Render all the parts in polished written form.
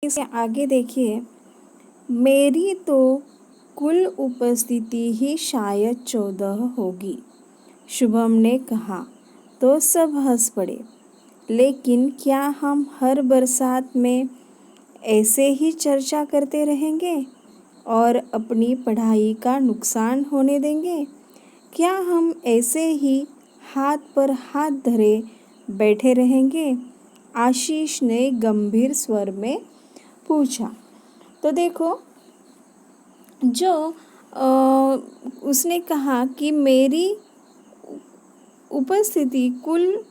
इसके आगे देखिए, मेरी तो कुल उपस्थिति ही शायद 14 होगी, शुभम ने कहा। तो सब हंस पड़े। लेकिन क्या हम हर बरसात में ऐसे ही चर्चा करते रहेंगे और अपनी पढ़ाई का नुकसान होने देंगे? क्या हम ऐसे ही हाथ पर हाथ धरे बैठे रहेंगे? आशीष ने गंभीर स्वर में पूछा। तो देखो, जो उसने कहा कि मेरी उपस्थिति कुल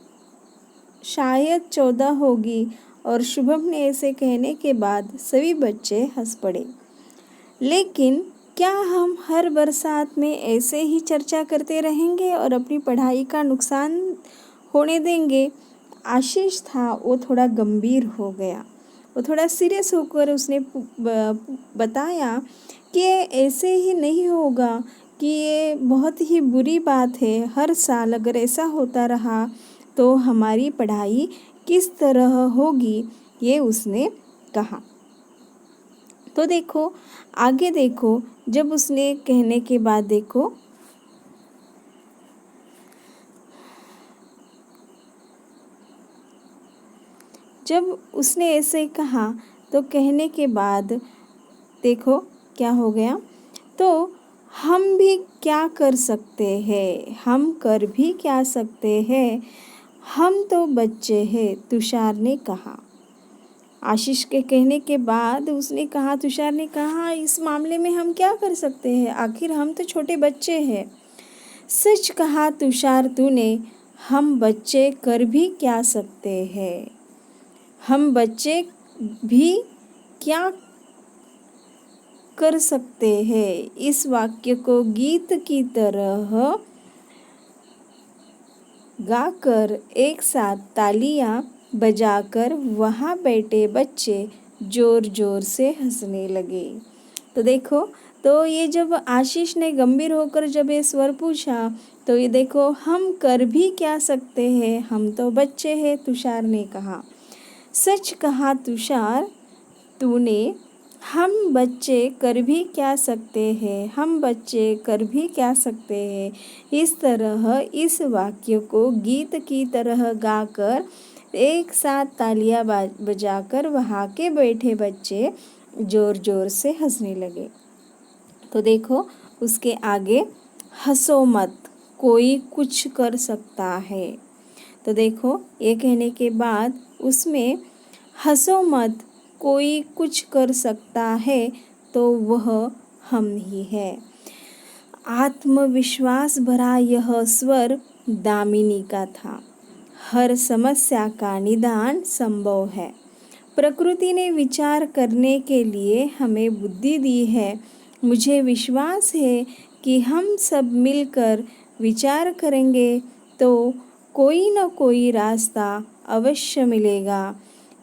शायद 14 होगी, और शुभम ने ऐसे कहने के बाद सभी बच्चे हंस पड़े। लेकिन क्या हम हर बरसात में ऐसे ही चर्चा करते रहेंगे और अपनी पढ़ाई का नुकसान होने देंगे? आशीष था, वो थोड़ा गंभीर हो गया। वो थोड़ा सीरियस होकर उसने बताया कि ऐसे ही नहीं होगा, कि ये बहुत ही बुरी बात है। हर साल अगर ऐसा होता रहा तो हमारी पढ़ाई किस तरह होगी, ये उसने कहा। तो देखो, आगे देखो, जब उसने कहने के बाद देखो, जब उसने ऐसे कहा तो कहने के बाद देखो क्या हो गया। तो हम भी क्या कर सकते हैं, हम कर भी क्या सकते हैं, हम तो बच्चे हैं, तुषार ने कहा। आशीष के कहने के बाद उसने कहा, तुषार ने कहा, इस मामले में हम क्या कर सकते हैं, आखिर हम तो छोटे बच्चे हैं। सच कहा तुषार तूने, हम बच्चे कर भी क्या सकते हैं, हम बच्चे भी क्या कर सकते हैं। इस वाक्य को गीत की तरह गाकर एक साथ तालियां बजाकर वहाँ बैठे बच्चे जोर जोर से हंसने लगे। तो देखो, तो ये जब आशीष ने गंभीर होकर जब ये स्वर पूछा, तो ये देखो, हम कर भी क्या सकते हैं, हम तो बच्चे हैं, तुषार ने कहा। सच कहा तुषार तूने, हम बच्चे कर भी क्या सकते हैं, हम बच्चे कर भी क्या सकते हैं। इस तरह इस वाक्य को गीत की तरह गाकर एक साथ तालियां बजाकर वहाँ के बैठे बच्चे जोर जोर से हंसने लगे। तो देखो, उसके आगे, हंसो मत, कोई कुछ कर सकता है। तो देखो, ये कहने के बाद उसमें हंसो मत, कोई कुछ कर सकता है, तो वह हम ही है। आत्मविश्वास भरा यह स्वर दामिनी का था। हर समस्या का निदान संभव है। प्रकृति ने विचार करने के लिए हमें बुद्धि दी है। मुझे विश्वास है कि हम सब मिलकर विचार करेंगे तो कोई न कोई रास्ता अवश्य मिलेगा।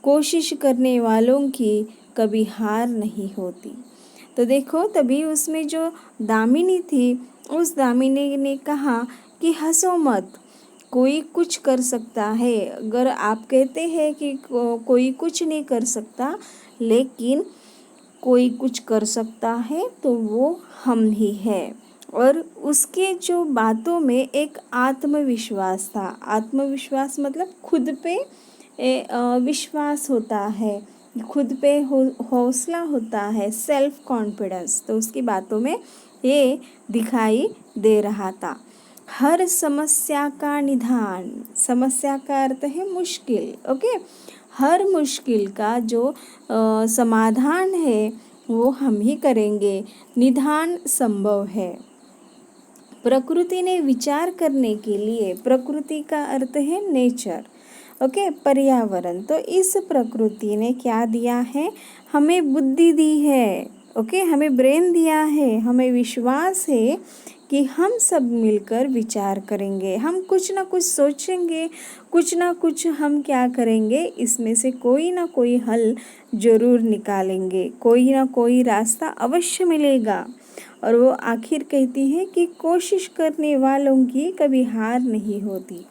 कोशिश करने वालों की कभी हार नहीं होती। तो देखो, तभी उसमें जो दामिनी थी, उस दामिनी ने कहा कि हंसो मत, कोई कुछ कर सकता है। अगर आप कहते हैं कि कोई कुछ नहीं कर सकता, लेकिन कोई कुछ कर सकता है, तो वो हम ही है। और उसके जो बातों में एक आत्मविश्वास था। आत्मविश्वास मतलब खुद पे विश्वास होता है, खुद पे हौसला होता है, सेल्फ कॉन्फिडेंस। तो उसकी बातों में ये दिखाई दे रहा था। हर समस्या का निदान, समस्या का अर्थ है मुश्किल, ओके। हर मुश्किल का जो समाधान है वो हम ही करेंगे, निदान संभव है। प्रकृति ने विचार करने के लिए, प्रकृति का अर्थ है नेचर, ओके, पर्यावरण। तो इस प्रकृति ने क्या दिया है, हमें बुद्धि दी है, ओके, हमें ब्रेन दिया है। हमें विश्वास है कि हम सब मिलकर विचार करेंगे, हम कुछ ना कुछ सोचेंगे, कुछ ना कुछ हम क्या करेंगे, इसमें से कोई ना कोई हल जरूर निकालेंगे, कोई ना कोई रास्ता अवश्य मिलेगा। और वो आखिर कहती है कि कोशिश करने वालों की कभी हार नहीं होती।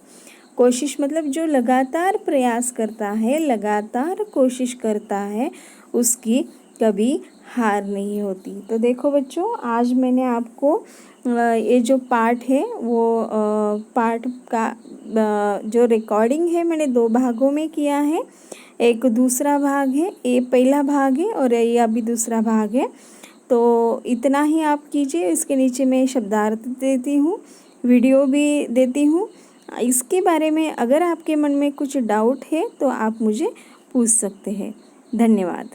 कोशिश मतलब जो लगातार प्रयास करता है, लगातार कोशिश करता है, उसकी कभी हार नहीं होती। तो देखो बच्चों, आज मैंने आपको ये जो पाठ है वो पाठ का जो रिकॉर्डिंग है मैंने 2 भागों में किया है। एक दूसरा भाग है, ये पहला भाग है और ये अभी दूसरा भाग है। तो इतना ही आप कीजिए। इसके नीचे मैं शब्दार्थ देती हूँ, वीडियो भी देती हूँ। इसके बारे में अगर आपके मन में कुछ डाउट है तो आप मुझे पूछ सकते हैं। धन्यवाद।